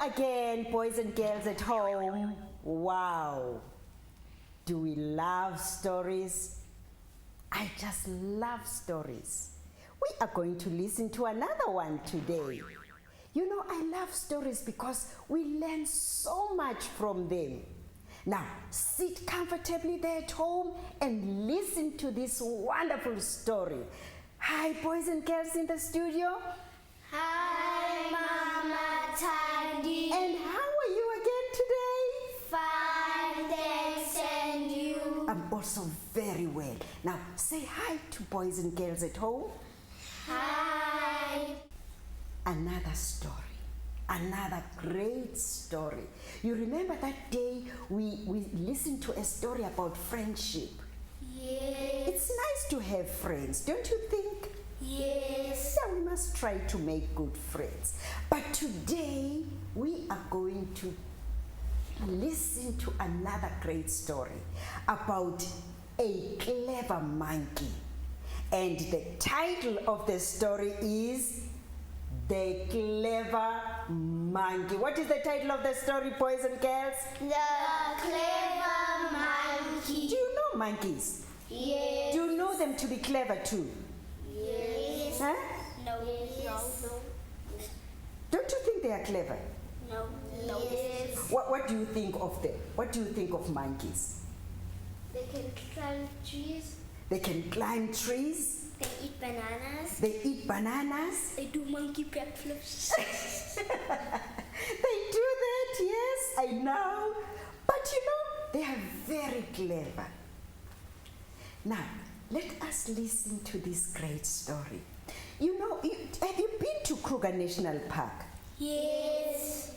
again, boys and girls at home. Wow. Do we love stories? I just love stories. We are going to listen to another one today. You know, I love stories because we learn so much from them. Now, sit comfortably there at home and listen to this wonderful story. Hi, boys and girls in the studio. Hi, Mama Tandy. And how are you again today? Fine, thanks, and you? I'm also very well. Now, say hi to boys and girls at home. Hi. Another story, another great story. You remember that day we listened to a story about friendship? Yes. It's nice to have friends, don't you think? Yes. Yeah, we must try to make good friends. But today we are going to listen to another great story about a clever monkey. And the title of the story is The Clever Monkey. What is the title of the story, boys and girls? The Clever Monkey. Do you know monkeys? Yes. Do you know them to be clever too? Yes. Huh? No. Yes. Don't you think they are clever? No. No. Yes. What do you think of them? What do you think of monkeys? They can climb trees. They can climb trees. They eat bananas. They eat bananas. They do monkey backflips. They do that, yes, I know. But you know, they are very clever. Now, let us listen to this great story. You know, have you been to Kruger National Park? Yes.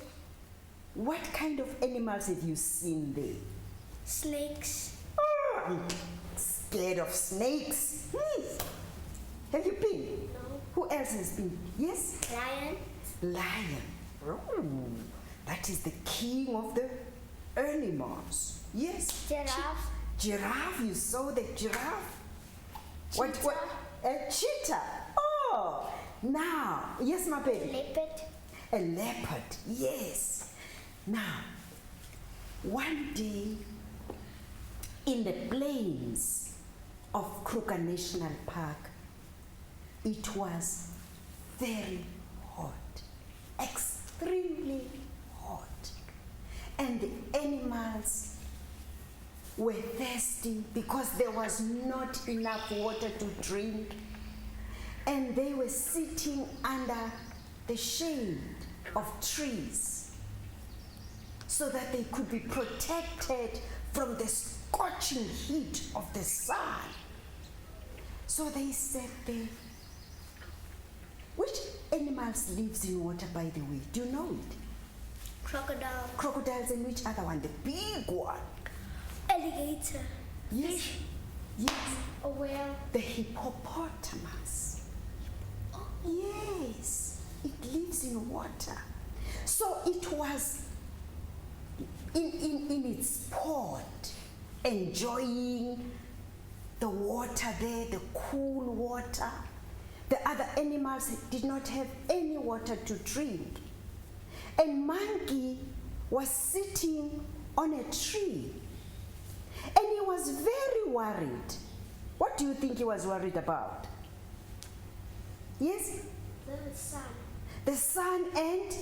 What kind of animals have you seen there? Snakes. Oh, I'm scared of snakes. Have you been? No. Who else has been? Yes? Lion. Lion. Oh, that is the king of the animals. Yes. Giraffe. Giraffe. You saw the giraffe? Cheetah. A cheetah. Oh, now. Yes, my baby. Leopard. A leopard. Yes. Now, one day in the plains of Kruger National Park, it was very hot, extremely hot, and the animals were thirsty because there was not enough water to drink, and they were sitting under the shade of trees so that they could be protected from the scorching heat of the sun. So they sat there. Which animals lives in water, by the way? Do you know it? Crocodile. Crocodiles, and which other one? The big one. Alligator. Yes. Yes. A whale. The hippopotamus. Yes. It lives in water. So it was in its pond, enjoying the water there, the cool water. The other animals did not have any water to drink. And monkey was sitting on a tree. And he was very worried. What do you think he was worried about? Yes? The sun. The sun and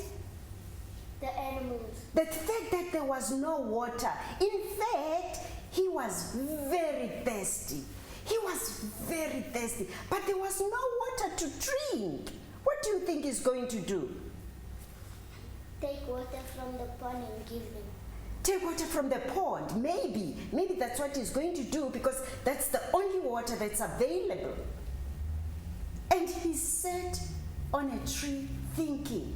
The animals. the fact that there was no water. In fact, he was very thirsty. He was very thirsty, but there was no water to drink. What do you think he's going to do? Take water from the pond and give them. Take water from the pond. Maybe that's what he's going to do because that's the only water that's available. And he sat on a tree thinking,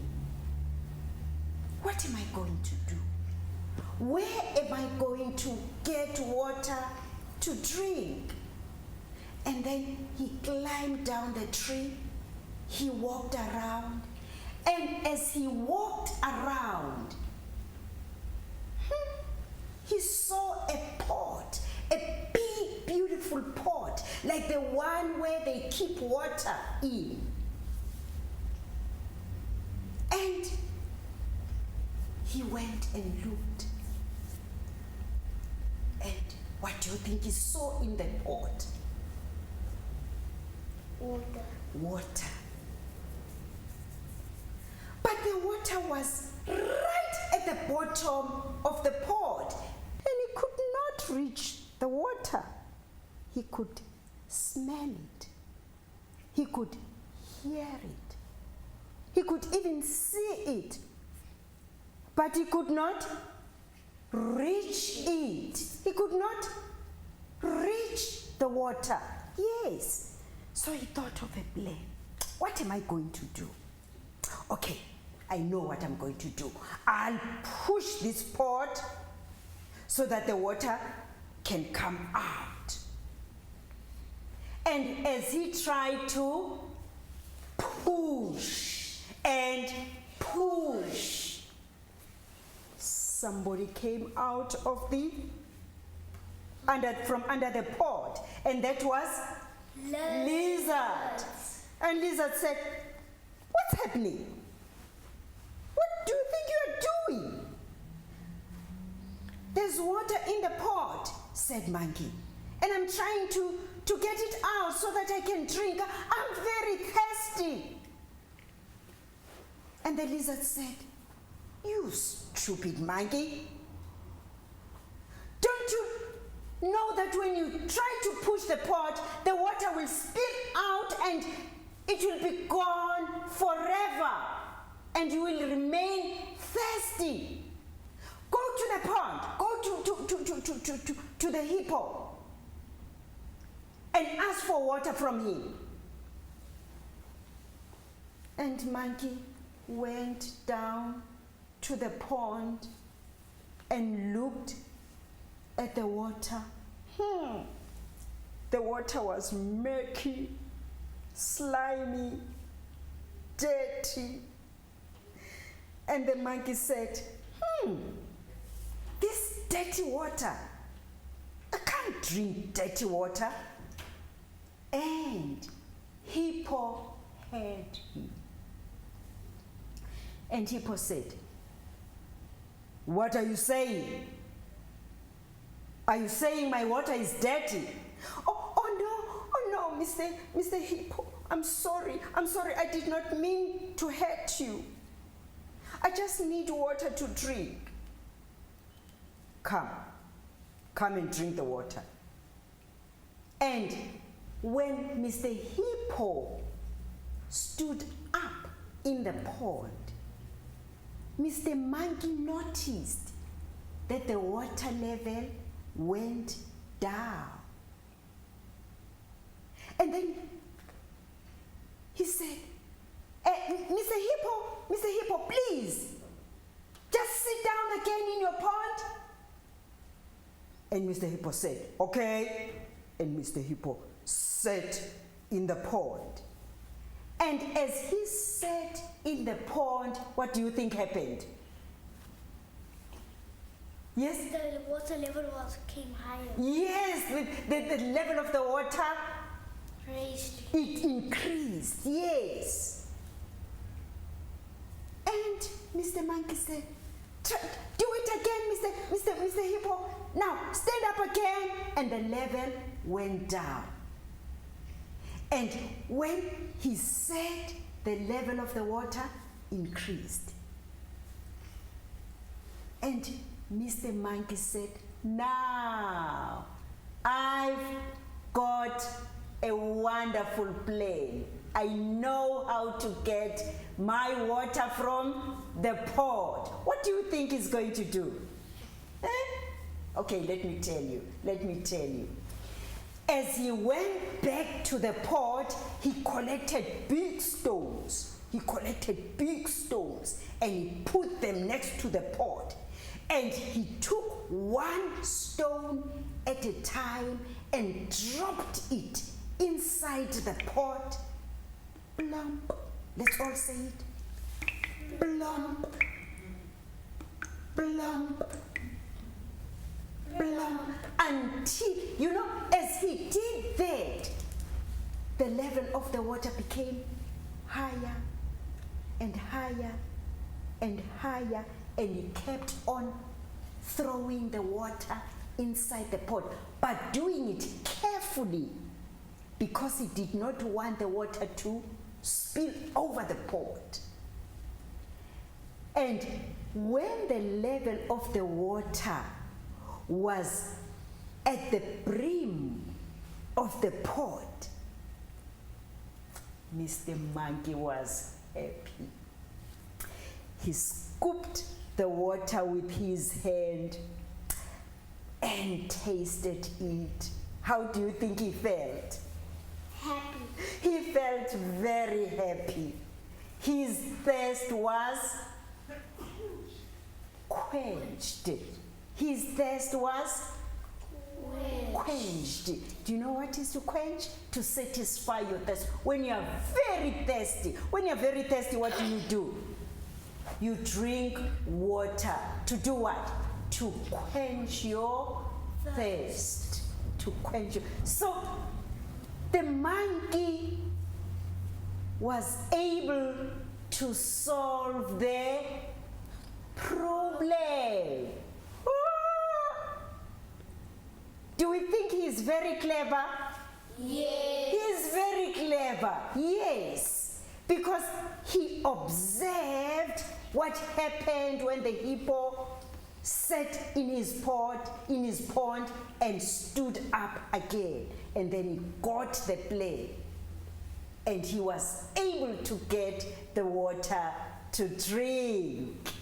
what am I going to do? Where am I going to get water to drink? And then he climbed down the tree, he walked around, and as he walked around, he saw a pot, a big, beautiful pot, like the one where they keep water in. And he went and looked. And what do you think he saw in the pot? Water. Water. But the water was right at the bottom of the pot, and he could not reach the water. He could smell it. He could hear it. He could even see it. But he could not reach it. He could not reach the water. Yes. So he thought of a plan. What am I going to do? Okay, I know what I'm going to do. I'll push this pot so that the water can come out. And as he tried to push and push, somebody came out of the from under the pot, and that was Lizard. And Lizard said, "What's happening? What do you think you're doing?" "There's water in the pot," said Monkey, "and I'm trying to get it out so that I can drink. I'm very thirsty." And the Lizard said, "You stupid monkey. Don't you know that when you try to push the pot, the water will spill out and it will be gone forever and you will remain thirsty? Go to the pond, go to the hippo and ask for water from him." And Monkey went down to the pond and looked at the water. The water was murky, slimy, dirty. And the monkey said, "This dirty water, I can't drink dirty water." And Hippo heard him. And Hippo said, "What are you saying? Are you saying my water is dirty?" Oh no, Mr. Hippo, I'm sorry, I did not mean to hurt you. I just need water to drink." Come and drink the water." And when Mr. Hippo stood up in the pond, Mr. Monkey noticed that the water level went down. And then he said, Mr. Hippo, please, just sit down again in your pond." And Mr. Hippo said, "Okay." And Mr. Hippo sat in the pond. And as he sat in the pond, what do you think happened? Yes? The water level came higher. Yes, the level of the water Raised. It increased, yes. And Mr. Monkey said, "Do it again, Mr. Hippo. Now, stand up again." And the level went down. And when he said, the level of the water increased. And Mr. Monkey said, "Now, I've got a wonderful plan. I know how to get my water from the pot." What do you think he's going to do? Okay, let me tell you. As he went back to the pot, he collected big stones. And he put them next to the pot. And he took one stone at a time and dropped it inside the pot. Blump. Let's all say it. Blump. Blump. Blump. Until, as he did that, the level of the water became higher and higher and higher and he kept on throwing the water inside the pot, but doing it carefully because he did not want the water to spill over the pot. And when the level of the water was at the brim of the pot, Mr. Monkey was happy. He scooped the water with his hand and tasted it. How do you think he felt? Happy. He felt very happy. His thirst was quenched. His thirst was quenched. Do you know what is to quench? To satisfy your thirst. When you are very thirsty, what do? You drink water. To do what? To quench your thirst. To quench your... So the monkey was able to solve the problem. Do we think he's very clever? Yes. He's very clever, yes, because he observed what happened when the hippo sat in his pond, and stood up again, and then he got the play, and he was able to get the water to drink.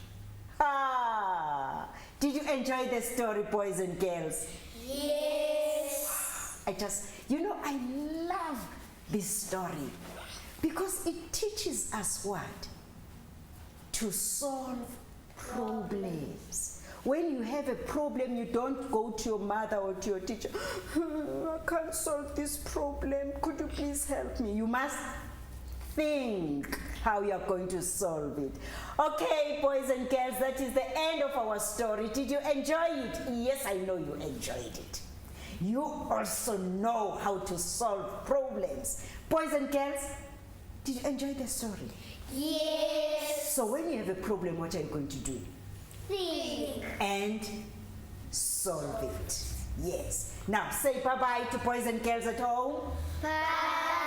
Did you enjoy the story, boys and girls? Yes. I love this story because it teaches us what? To solve problems. When you have a problem, you don't go to your mother or to your teacher. I can't solve this problem. Could you please help me? You must think how you are going to solve it. Okay, boys and girls, that is the end of our story. Did you enjoy it? Yes, I know you enjoyed it. You also know how to solve problems. Boys and girls, did you enjoy the story? Yes. So when you have a problem, what are you going to do? Think. And solve it. Yes. Now say bye-bye to boys and girls at home. Bye.